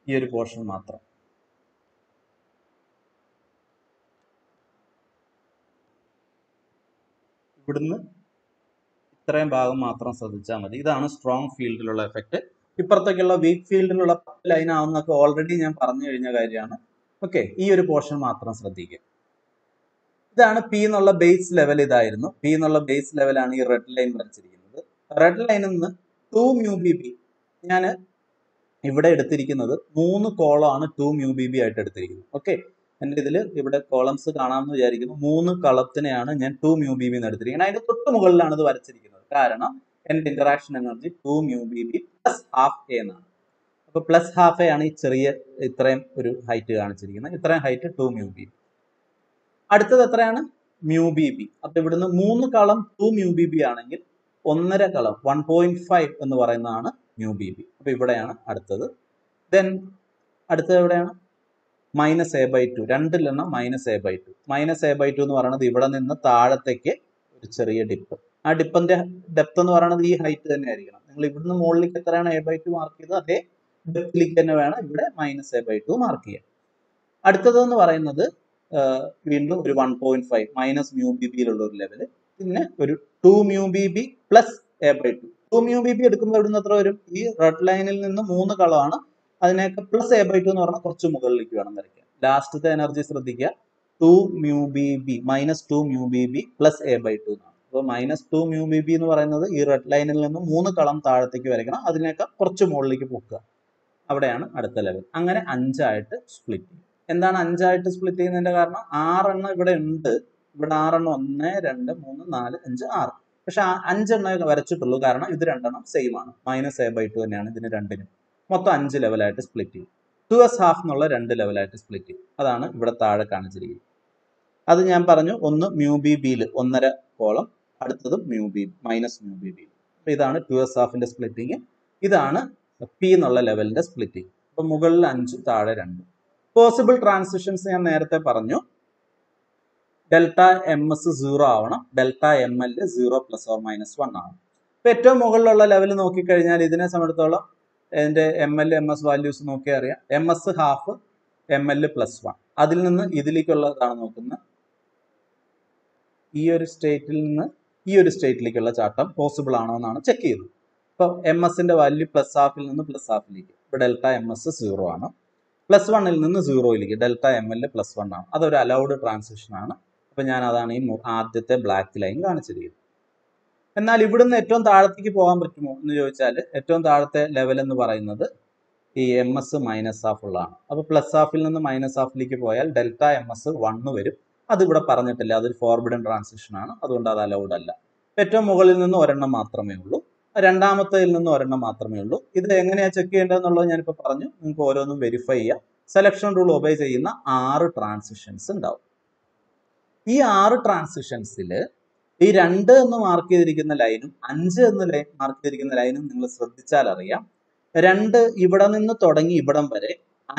ഈ ഒരു പോർഷൻ മാത്രം. ഇവിടുന്ന് ഇത്രയും ഭാഗം മാത്രം ശ്രദ്ധിച്ചാൽ മതി. ഇതാണ് സ്ട്രോങ് ഫീൽഡിലുള്ള എഫക്റ്റ്. ഇപ്പുറത്തേക്കുള്ള വീക്ക് ഫീൽഡിലുള്ള ലൈൻ ആവുന്നൊക്കെ ഓൾറെഡി ഞാൻ പറഞ്ഞു കഴിഞ്ഞ കാര്യമാണ്. ഓക്കെ, ഈ ഒരു പോർഷൻ മാത്രം ശ്രദ്ധിക്കുക. ഇതാണ് പി എന്നുള്ള ബേസ് ലെവൽ. ഇതായിരുന്നു പി എന്നുള്ള ബേസ് ലെവലാണ് ഈ റെഡ് ലൈൻ വരച്ചിരിക്കുന്നത്. റെഡ് ലൈനിൽ നിന്ന് 2 മ്യൂ ബി ബി ഞാൻ ഇവിടെ എടുത്തിരിക്കുന്നത് 3 കോളമാണ് 2 മ്യൂ ബി ബി ആയിട്ട് എടുത്തിരിക്കുന്നത്. ഓക്കെ, എൻ്റെ ഇതിൽ ഇവിടെ കോളംസ് കാണാമെന്ന് വിചാരിക്കുന്നു. 3 കളത്തിനെയാണ് ഞാൻ 2 മ്യൂ ബി ബി എന്ന് എടുത്തിരിക്കുന്നത്. അതിന്റെ തൊട്ട് മുകളിലാണ് ഇത് വരച്ചിരിക്കുന്നത്. കാരണം എൻ്റെ interaction energy 2 mu B B plus half A എന്നാണ്. അപ്പൊ പ്ലസ് ഹാഫ് എ ആണ് ഈ ചെറിയ ഇത്രയും ഒരു ഹൈറ്റ് കാണിച്ചിരിക്കുന്നത്. ഇത്രയും ഹൈറ്റ് 2 മ്യൂ ബി ബി. അടുത്തത് എത്രയാണ്? Mu B B. അപ്പൊ ഇവിടുന്ന് 3 കളം 2 മ്യൂ ബി ബി ആണെങ്കിൽ 1.5 കളം 1.5 എന്ന് പറയുന്നതാണ് മ്യൂ ബി ബി. അപ്പൊ ഇവിടെയാണ് അടുത്തത്. ദെൻ അടുത്തത് എവിടെയാണ്? Minus A by 2. രണ്ടിലെണ്ണം minus A by 2. Minus A by 2 എന്ന് പറയുന്നത് ഇവിടെ നിന്ന് താഴത്തേക്ക് ഒരു ചെറിയ ഡിപ്പ്. ആ ഡിപ്പിന്റെ ഡെപ്ത് എന്ന് പറയുന്നത് ഈ ഹൈറ്റ് തന്നെ ആയിരിക്കണം. നിങ്ങൾ ഇവിടുന്ന് മുകളിലേക്ക് എത്രയാണ് എ ബൈ 2 മാർക്ക് ചെയ്തത്, അതേ ഡെപ്തിലേക്ക് തന്നെ വേണം ഇവിടെ മൈനസ് എ ബൈ 2 മാർക്ക് ചെയ്യാൻ. അടുത്തത് എന്ന് പറയുന്നത് വീണ്ടും ഒരു 1.5 മൈനസ് മ്യൂ ബി ബിയിലുള്ള ഒരു ലെവല്. പിന്നെ ഒരു 2 mu B B plus A by 2. 2 mu B B എടുക്കുമ്പോൾ ഇവിടുന്ന് എത്ര വരും? ഈ റെഡ് ലൈനിൽ നിന്ന് 3 കളമാണ്, അതിനൊക്കെ പ്ലസ് എ ബൈ 2 എന്ന് പറഞ്ഞാൽ കുറച്ച് മുകളിലേക്ക് വേണം വരയ്ക്കാൻ. ലാസ്റ്റത്തെ എനർജി ശ്രദ്ധിക്കുക. 2 mu B B minus 2 mu B B plus A by 2 എന്നാണ്. അപ്പോൾ മൈനസ് 2 മ്യൂ ബി ബി എന്ന് പറയുന്നത് ഈ റെഡ് ലൈനിൽ നിന്ന് 3 കളം താഴത്തേക്ക് വരയ്ക്കണം. അതിനൊക്കെ കുറച്ച് മുകളിലേക്ക് പൊക്കുക. അവിടെയാണ് അടുത്ത ലെവൽ. അങ്ങനെ 5 ആയിട്ട് സ്പ്ലിറ്റ് ചെയ്യും. എന്താണ് 5 ആയിട്ട് സ്പ്ലിറ്റ് ചെയ്യുന്നതിന്റെ കാരണം? 6 എണ്ണം ഇവിടെ ഉണ്ട്. ഇവിടെ 6 എണ്ണം 1 2 3 4 5 6. പക്ഷെ 5 എണ്ണം വരച്ചിട്ടുള്ളൂ, കാരണം ഇത് രണ്ടെണ്ണം സെയിം ആണ്. മൈനസ് എ ബൈ 2 തന്നെയാണ് ഇതിന് രണ്ടിനും. മൊത്തം 5 ലെവലായിട്ട് സ്പ്ലിറ്റ് ചെയ്യും. 2s half എന്നുള്ള രണ്ട് ലെവലായിട്ട് സ്പ്ലിറ്റ് ചെയ്യും. അതാണ് ഇവിടെ താഴെ കാണിച്ചിരിക്കുന്നത്. അത് ഞാൻ പറഞ്ഞു, ഒന്ന് മ്യൂ ബി ബിയിൽ 1.5 കോളം, അടുത്തത് mu B minus mu B B. അപ്പോൾ ഇതാണ് 2s halfന്റെ സ്പ്ലിറ്റിങ്. ഇതാണ് പി എന്നുള്ള ലെവലിന്റെ സ്പ്ലിറ്റിങ്. അപ്പോൾ മുകളിൽ 5 താഴെ 2. പോസിബിൾ ട്രാൻസിഷൻസ് ഞാൻ നേരത്തെ പറഞ്ഞു. ഡെൽറ്റ എം എസ് 0 ആവണം, ഡെൽറ്റ എം എൽ 0 ± 1 ആണ്. ഇപ്പൊ ഏറ്റവും മുകളിലുള്ള ലെവൽ നോക്കിക്കഴിഞ്ഞാൽ ഇതിനെ സംബന്ധിച്ചിടത്തോളം അതിന്റെ M L M S values നോക്കിയാൽ അറിയാം. M S half M L +1. അതിൽ നിന്ന് ഇതിലേക്കുള്ളതാണ് നോക്കുന്നത്. ഈ ഒരു സ്റ്റേറ്റിൽ നിന്ന് ഈ ഒരു സ്റ്റേറ്റിലേക്കുള്ള ചാട്ടം പോസിബിൾ ആണോ എന്നാണ് ചെക്ക് ചെയ്യുന്നത്. ഇപ്പൊ എം എസിന്റെ വാല്യൂ +1/2 നിന്ന് +1/2ലേക്ക്. ഇപ്പൊ ഡെൽറ്റ എം എസ് 0 ആണ്. +1 നിന്ന് 0യിലേക്ക് ഡെൽറ്റ എം എൽ +1 ആണ്. അതൊരു അലൗഡ് ട്രാൻസിഷൻ ആണ്. അപ്പൊ ഞാൻ അതാണ് ഈ ആദ്യത്തെ ബ്ലാക്ക് ലൈൻ കാണിച്ചിരിക്കുന്നത്. എന്നാൽ ഇവിടുന്ന് ഏറ്റവും താഴത്തേക്ക് പോകാൻ പറ്റുമോ എന്ന് ചോദിച്ചാൽ ഏറ്റവും താഴത്തെ ലെവൽ എന്ന് പറയുന്നത് ഈ എം എസ് -1/2 ഉള്ളതാണ്. അപ്പോൾ +1/2 നിന്ന് -1/2ലേക്ക് പോയാൽ ഡെൽറ്റ എം എസ് 1 വരും. അത് ഇവിടെ പറഞ്ഞിട്ടില്ല, അതൊരു ഫോർബിഡൻ ട്രാൻസിഷൻ ആണ്, അതുകൊണ്ട് അത് അലൗഡ് അല്ല. ഏറ്റവും മുകളിൽ നിന്ന് ഒരെണ്ണം മാത്രമേ ഉള്ളൂ, രണ്ടാമത്തേതിൽ നിന്ന് ഒരെണ്ണം മാത്രമേ ഉള്ളൂ. ഇത് എങ്ങനെയാണ് ചെക്ക് ചെയ്യേണ്ടതെന്നുള്ളത് ഞാനിപ്പോൾ പറഞ്ഞു. നിങ്ങൾക്ക് ഓരോന്നും വെരിഫൈ ചെയ്യാം. സെലക്ഷൻ റൂൾ ഒബേ ചെയ്യുന്ന 6 ട്രാൻസിഷൻസ് ഉണ്ടാവും. ഈ 6 ട്രാൻസിഷൻസിൽ ഈ 2 എന്ന് മാർക്ക് ചെയ്തിരിക്കുന്ന ലൈനും 5 എന്ന് മാർക്ക് ചെയ്തിരിക്കുന്ന ലൈനും നിങ്ങൾ ശ്രദ്ധിച്ചാൽ അറിയാം. 2 ഇവിടെ നിന്ന് തുടങ്ങി ഇവിടം വരെ,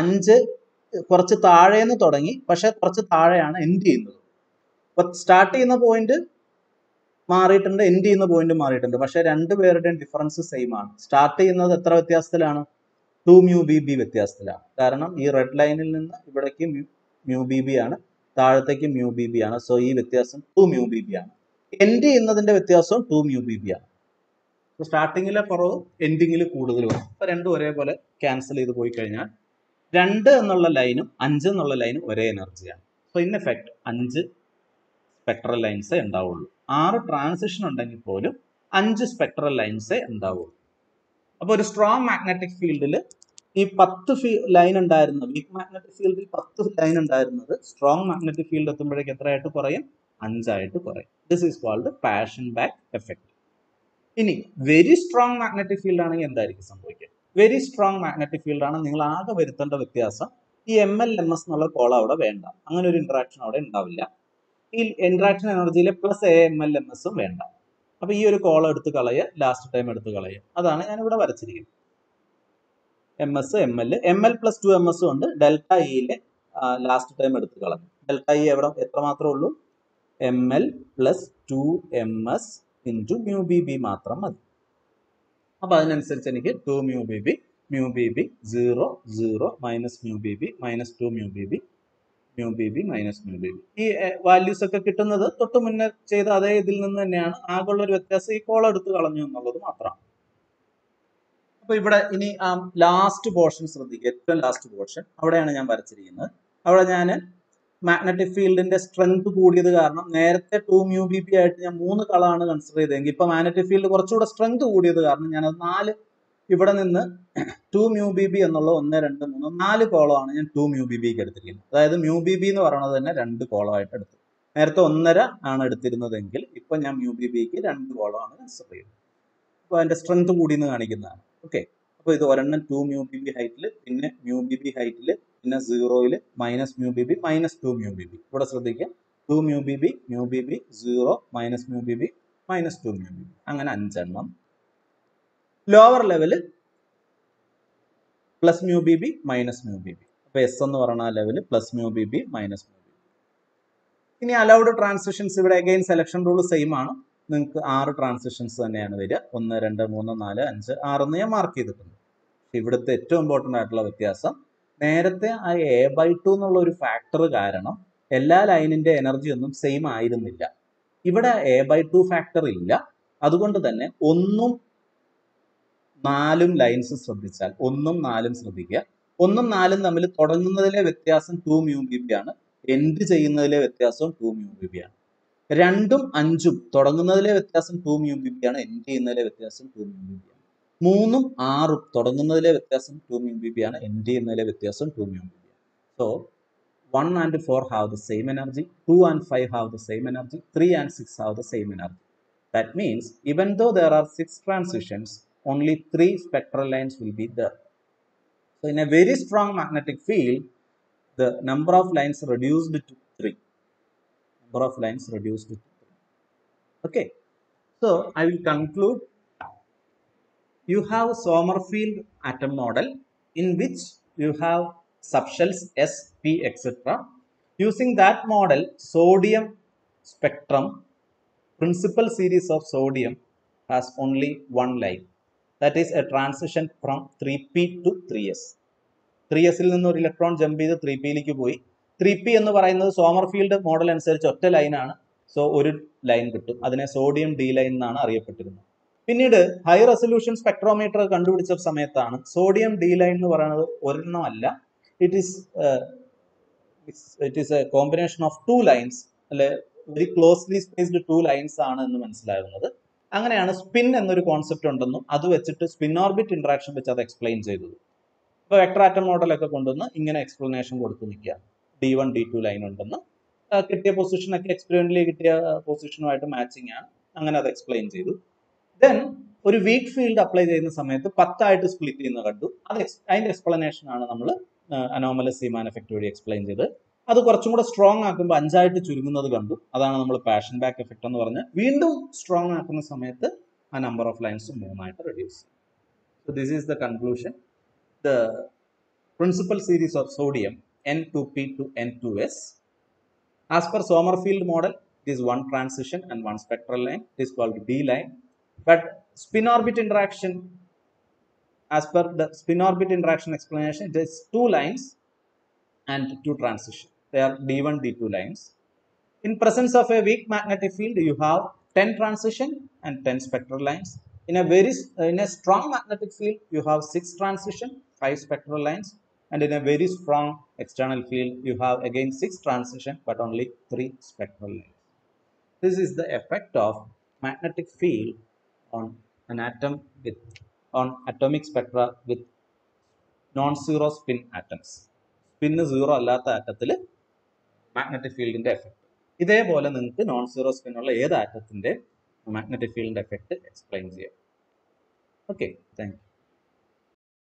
5 കുറച്ച് താഴേന്ന് തുടങ്ങി, പക്ഷെ കുറച്ച് താഴെയാണ് എൻഡ് ചെയ്യുന്നത്. അപ്പൊ സ്റ്റാർട്ട് ചെയ്യുന്ന പോയിന്റ് മാറിയിട്ടുണ്ട്, എൻഡ് ചെയ്യുന്ന പോയിന്റ് മാറിയിട്ടുണ്ട്, പക്ഷെ രണ്ടുപേരുടെയും ഡിഫറൻസ് സെയിം ആണ്. സ്റ്റാർട്ട് ചെയ്യുന്നത് എത്ര വ്യത്യാസത്തിലാണ്? 2 മ്യൂ ബി ബി വ്യത്യാസത്തിലാണ്. കാരണം ഈ റെഡ് ലൈനിൽ നിന്ന് ഇവിടേക്ക് മ്യൂ ബി ബി ആണ്, താഴത്തേക്ക് മ്യൂ ബി ബി ആണ്. സോ ഈ വ്യത്യാസം 2 മ്യൂ ബി ബി ആണ്. എൻഡ് ചെയ്യുന്നതിന്റെ വ്യത്യാസവും 2 മ്യൂ ബി ബി ആണ്. സ്റ്റാർട്ടിങ്ങിലെ കുറവ് എൻഡിങ്ങിൽ കൂടുതൽ വരും. അപ്പൊ രണ്ടും ഒരേപോലെ ക്യാൻസൽ ചെയ്ത് പോയി കഴിഞ്ഞാൽ 2 എന്നുള്ള ലൈനും 5 എന്നുള്ള ലൈനും ഒരേ എനർജിയാണ്. സോ ഇൻ എഫക്ട് 5 സ്പെക്ട്രൽ ലൈൻസേ ഉണ്ടാവുള്ളൂ. 6 ട്രാൻസിഷൻ ഉണ്ടെങ്കിൽ പോലും 5 സ്പെക്ട്രൽ ലൈൻസേ ഉണ്ടാവുള്ളൂ. അപ്പോൾ ഒരു സ്ട്രോങ് മാഗ്നറ്റിക് ഫീൽഡിൽ ഈ 10 ലൈൻ ഉണ്ടായിരുന്നത്, വീക്ക് മാഗ്നറ്റിക് ഫീൽഡിൽ 10 ലൈൻ ഉണ്ടായിരുന്നത് സ്ട്രോങ് മാഗ്നറ്റിക് ഫീൽഡ് എത്തുമ്പോഴേക്ക് എത്രയായിട്ട് കുറയും? 5 ആയിട്ട് കുറയും. This is called Paschen Back effect. ഇനി വെരി സ്ട്രോങ് മാഗ്നറ്റിക് ഫീൽഡ് ആണെങ്കിൽ എന്തായിരിക്കും സംഭവിക്കുക? വെരി സ്ട്രോങ് മാഗ്നറ്റിക് ഫീൽഡ് ആണ്, നിങ്ങൾ ആകെ വരുത്തേണ്ട വ്യത്യാസം ഈ എം എൽ എം എസ് എന്നുള്ള കോളം അവിടെ വേണ്ട, അങ്ങനെ ഒരു ഇന്ററാക്ഷൻ അവിടെ ഉണ്ടാവില്ല. ഈ ഇന്ററാക്ഷൻ എനർജിയിലെ +AML/MS വേണ്ട. അപ്പൊ ഈ ഒരു കോളം എടുത്ത് കളയുക, ലാസ്റ്റ് ടൈം എടുത്ത് കളയുക. അതാണ് ഞാൻ ഇവിടെ വരച്ചിരിക്കുന്നത്. M S M L +2MS ഉണ്ട്. ഡെൽറ്റ ഇയിലെ ലാസ്റ്റ് ടൈം എടുത്ത് കളഞ്ഞു. ഡെൽറ്റ ഇ എവിടെ എത്ര മാത്രമേ ഉള്ളൂ? ML +2MS × mu B B മാത്രം മതി. അപ്പൊ അതിനനുസരിച്ച് എനിക്ക് 2 mu B B 0 0 mu B B -2 mu B B mu B B mu B B. ഈ വാല്യൂസ് ഒക്കെ കിട്ടുന്നത് തൊട്ട് മുന്നേ ചെയ്ത അതേ ഇതിൽ നിന്ന് തന്നെയാണ്. ആകെയുള്ള ഒരു വ്യത്യാസം ഈ കോളം എടുത്ത് കളഞ്ഞു എന്നുള്ളത് മാത്രമാണ്. അപ്പൊ ഇവിടെ ഇനി ലാസ്റ്റ് പോർഷൻ ശ്രദ്ധിക്കുക, ഏറ്റവും ലാസ്റ്റ് പോർഷൻ അവിടെയാണ് ഞാൻ വരച്ചിരിക്കുന്നത്. അവിടെ ഞാൻ മാഗ്നറ്റിക് ഫീൽഡിന്റെ സ്ട്രെങ്ത് കൂടിയത് കാരണം നേരത്തെ 2 മ്യൂ ബി ബി ആയിട്ട് ഞാൻ 3 കളമാണ് കൺസിഡർ ചെയ്തെങ്കിൽ ഇപ്പൊ മാഗ്നറ്റിക് ഫീൽഡ് കുറച്ചുകൂടെ സ്ട്രെങ്ത് കൂടിയത് കാരണം ഞാനത് 4, ഇവിടെ നിന്ന് 2 മ്യൂ ബി ബി എന്നുള്ള 1 2 3 4 കോളമാണ് ഞാൻ 2 മ്യൂ ബി ബിക്ക് എടുത്തിരിക്കുന്നത്. അതായത് മ്യൂ ബി ബി എന്ന് പറയുന്നത് തന്നെ 2 കോളമായിട്ട് എടുത്തു. നേരത്തെ 1.5 ആണ് എടുത്തിരുന്നതെങ്കിൽ ഇപ്പൊ ഞാൻ മ്യൂ ബി ബിക്ക് 2 കോളമാണ് കൺസിഡർ ചെയ്യുന്നത്. അപ്പോൾ അതിന്റെ സ്ട്രെങ്ത് കൂടി എന്ന് കാണിക്കുന്നതാണ്. ഓക്കെ, അപ്പോൾ ഇത് ഒരെണ്ണം 2 മ്യൂ ബി ബി ഹൈറ്റിൽ, പിന്നെ മ്യൂ ബി ബി ഹൈറ്റിൽ, പിന്നെ 0യിൽ -mu B B -2 mu B B. ഇവിടെ ശ്രദ്ധിക്കുക, 2 mu B B 0 -mu B B -2 mu B B, അങ്ങനെ 5 എണ്ണം. Lower level +mu B B -mu B B. അപ്പൊ S എന്ന് പറയുന്ന level +mu B B -mu B B. ഇനി allowed transitions ഇവിടെ again selection rule same ആണ്. നിങ്ങൾക്ക് 6 transitions തന്നെയാണ് വരിക. 1 2 3 4 5 6 എന്ന് ഞാൻ മാർക്ക് ചെയ്തിട്ടുണ്ട്. ഇവിടുത്തെ ഏറ്റവും ഇമ്പോർട്ടൻ്റ് ആയിട്ടുള്ള വ്യത്യാസം, നേരത്തെ ആ A/2 എന്നുള്ള ഒരു ഫാക്ടർ കാരണം എല്ലാ ലൈനിന്റെ എനർജി ഒന്നും സെയിം ആയിരുന്നില്ല. ഇവിടെ A/2 ഫാക്ടർ ഇല്ല. അതുകൊണ്ട് തന്നെ 1 ഉം 4 ലൈൻസ് ശ്രദ്ധിച്ചാൽ 1 ഉം 4 ഉം ശ്രദ്ധിക്കുക. 1 ഉം 4 ഉം തമ്മിൽ തുടങ്ങുന്നതിലെ വ്യത്യാസം 2 മ്യൂ ബി ബി ആണ്, എൻഡ് ചെയ്യുന്നതിലെ വ്യത്യാസവും 2 മ്യൂ ബി ബി ആണ്. 2 ഉം 5 ഉം തുടങ്ങുന്നതിലെ വ്യത്യാസം 2 മ്യൂ ബി ബി ആണ്, എൻഡ് ചെയ്യുന്നതിലെ വ്യത്യാസം 2 മ്യൂ ബി ബി ആണ്. 3 ഉം 6 ഉം തുടങ്ങുന്നതിലെ വ്യത്യാസം 2 മ്യൂ ബി ബി ആണ്, എൻഡ് ചെയ്യുന്നതിലെ വ്യത്യാസം 2 മ്യൂ ബി ബി ആണ്. So 1 and 4 have the same energy, 2 and 5 have the same energy, 3 and 6 have the same energy. That means even though there are 6 transitions, only 3 spectral lines will be there. So in a very strong magnetic field, the number of lines reduced to 3. Number of lines reduced to 3. Okay. So I will conclude. You have Sommerfeld atom model in which you have subshells S, P, etc. Using that model, sodium spectrum, principal series of sodium has only one line. That is a transition from 3p to 3s. 3s ൽ നിന്ന് ഒരു electron jump ചെയ്ത് 3p ലേക്ക് പോയി. 3p എന്ന് പറയുന്നത് Sommerfeld model അനുസരിച്ച് ഒറ്റ ലൈനാണ്. സോ ഒരു ലൈൻ കിട്ടും. അതിനെ സോഡിയം ഡി ലൈൻ എന്നാണ് അറിയപ്പെട്ടിരുന്നത്. പിന്നീട് ഹൈ റെസൊല്യൂഷൻ സ്പെക്ട്രോമീറ്റർ കണ്ടുപിടിച്ച സമയത്താണ് സോഡിയം ഡി ലൈൻ എന്ന് പറയുന്നത് ഒരെണ്ണമല്ല, it is a combination of 2 lines, അല്ലെ വെരി ക്ലോസ്ലി സ്പേസ്ഡ് 2 ലൈൻസ് ആണ് എന്ന് മനസ്സിലാകുന്നത്. അങ്ങനെയാണ് സ്പിൻ എന്നൊരു കോൺസെപ്റ്റ് ഉണ്ടെന്നും അത് വെച്ചിട്ട് സ്പിൻ ഓർബിറ്റ് ഇന്ററാക്ഷൻ വെച്ച് അത് എക്സ്പ്ലെയിൻ ചെയ്തത്. ഇപ്പോൾ വെക്ടർ ആറ്റം മോഡലൊക്കെ കൊണ്ടുവന്ന് ഇങ്ങനെ എക്സ്പ്ലനേഷൻ കൊടുത്ത് നിൽക്കുക. D1 D2 ലൈൻ ഉണ്ടെന്ന് കിട്ടിയ പൊസിഷനൊക്കെ എക്സ്പെരിമെന്റിൽ കിട്ടിയ പൊസിഷനുമായിട്ട് മാച്ചിങ് ആണ്. അങ്ങനെ അത് എക്സ്പ്ലെയിൻ ചെയ്തു. ദെൻ ഒരു വീക്ക് ഫീൽഡ് അപ്ലൈ ചെയ്യുന്ന സമയത്ത് 10 ആയിട്ട് സ്പ്ലിറ്റ് ചെയ്യുന്ന കണ്ടു. അതിന്റെ എക്സ്പ്ലനേഷൻ ആണ് നമ്മൾ അനോമലസ് സീമാൻ എഫക്ട് വഴി എക്സ്പ്ലെയിൻ ചെയ്ത്. അത് കുറച്ചും കൂടെ സ്ട്രോങ് ആക്കുമ്പോൾ 5 ആയിട്ട് ചുരുങ്ങുന്നത് കണ്ടു. അതാണ് നമ്മൾ പാഷൻ ബാക്ക് എഫക്ട് എന്ന് പറഞ്ഞ് വീണ്ടും സ്ട്രോങ് ആക്കുന്ന സമയത്ത് ആ നമ്പർ ഓഫ് ലൈൻസ് 3 ആയിട്ട് റെഡ്യൂസ് ചെയ്യും. So this is the conclusion. The principal series of sodium N2p to N2s, as per Sommerfeld model, it is one transition and one spectral line. It is called D line. But spin orbit interaction, as per the spin orbit interaction explanation, it is 2 lines and 2 transition. They are D1 D2 lines. In presence of a weak magnetic field, you have 10 transition and 10 spectral lines. In a strong magnetic field, you have 6 transition, 5 spectral lines, and in a very strong external field, you have again 6 transition but only 3 spectral lines. This is the effect of magnetic field on an atom on atomic spectra with non-zero spin atoms. Spin 0 അല്ലാത്ത ആറ്റത്തിൽ magnetic ഫീൽഡിന്റെ effect. ഇതേപോലെ നിങ്ങൾക്ക് non zero spin ഉള്ള ഏത് ആറ്റത്തിന്റെ magnetic ഫീൽഡിന്റെ effect explain ചെയ്യാം. Okay, thank you.